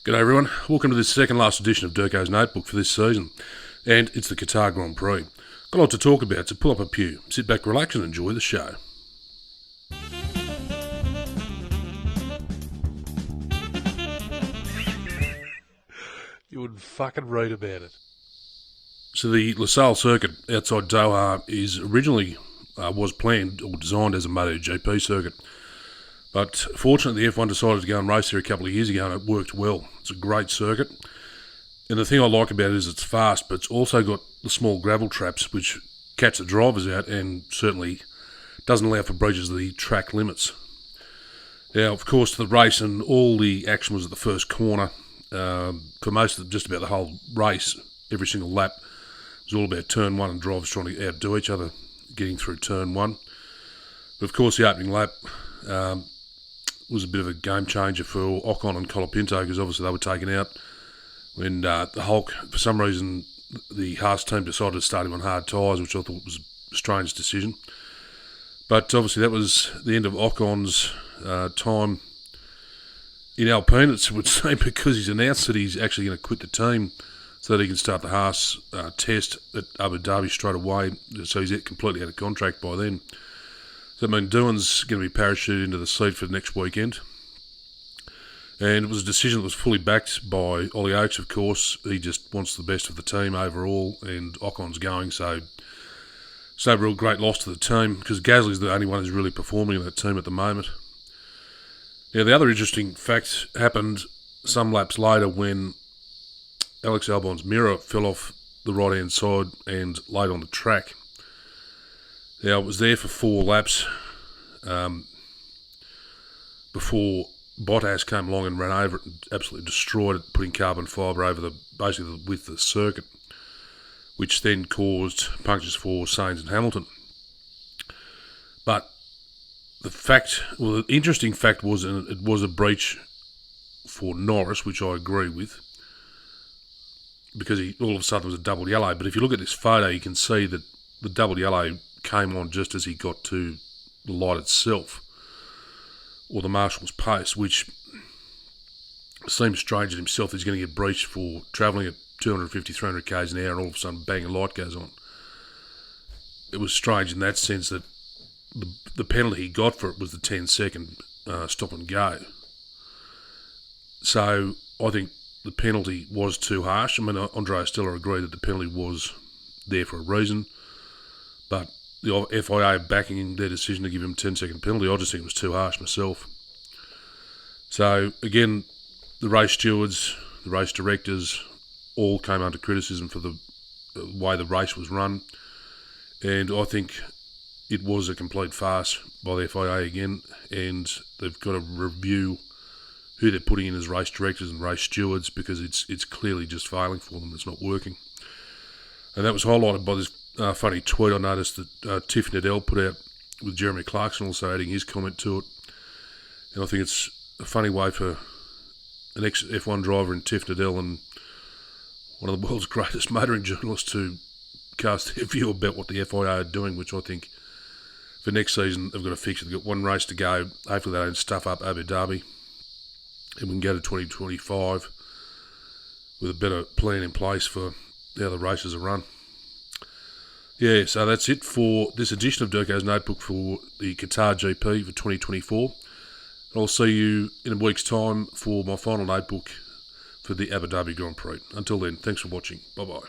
G'day everyone, welcome to this second last edition of DURKO's Notebook for this season, and it's the Qatar Grand Prix. Got a lot to talk about, so pull up a pew, sit back, relax and enjoy the show. You wouldn't fucking read about it. So the LaSalle circuit outside Doha is originally was planned or designed as a MotoGP circuit. But fortunately, the F1 decided to go and race there a couple of years ago, and it worked well. It's a great circuit. And the thing I like about it is it's fast, but it's also got the small gravel traps, which catch the drivers out and certainly doesn't allow for breaches of the track limits. Now, of course, the race and all the action was at the first corner. For most of just about the whole race, every single lap was all about turn one and drivers trying to outdo each other, getting through turn one. But of course, the opening lap was a bit of a game changer for Ocon and Colapinto, because obviously they were taken out when the Hulk, for some reason, the Haas team decided to start him on hard tyres, which I thought was a strange decision. But obviously that was the end of Ocon's time in Alpine, it would seem, because he's announced that he's actually going to quit the team so that he can start the Haas test at Abu Dhabi straight away. So he's completely out of contract by then. So, I mean, Doohan's going to be parachuted into the seat for the next weekend. And it was a decision that was fully backed by Ollie Oates, of course. He just wants the best of the team overall, and Ocon's going, so it's no real great loss to the team, because Gasly's the only one who's really performing in that team at the moment. Now, the other interesting fact happened some laps later when Alex Albon's mirror fell off the right-hand side and laid on the track. Now, it was there for 4 laps before Bottas came along and ran over it and absolutely destroyed it, putting carbon fibre over basically the width of the circuit, which then caused punctures for Sainz and Hamilton. But the interesting fact was it was a breach for Norris, which I agree with, because he all of a sudden was a double yellow. But if you look at this photo, you can see that the double yellow came on just as he got to the light itself, or the marshal's post, which seems strange in himself. He's going to get breached for travelling at 250, 300 k's an hour, and all of a sudden, bang, a light goes on. It was strange in that sense that the penalty he got for it was the 10-second stop and go. So I think the penalty was too harsh. I mean, Andrea Stella agreed that the penalty was there for a reason, but the FIA backing their decision to give him a 10-second penalty, I just think it was too harsh myself. So, again, the race stewards, the race directors, all came under criticism for the way the race was run. And I think it was a complete farce by the FIA again, and they've got to review who they're putting in as race directors and race stewards, because it's clearly just failing for them. It's not working. And that was highlighted by this funny tweet I noticed that Tiff Needell put out, with Jeremy Clarkson also adding his comment to it. And I think it's a funny way for an ex-F1 driver in Tiff Needell and one of the world's greatest motoring journalists to cast their view about what the FIA are doing, which I think for next season they've got to fix it. They've got one race to go. Hopefully they don't stuff up Abu Dhabi, and we can go to 2025 with a better plan in place for how the races are run. Yeah, so that's it for this edition of DURKO's Notebook for the Qatar GP for 2024. I'll see you in a week's time for my final notebook for the Abu Dhabi Grand Prix. Until then, thanks for watching. Bye-bye.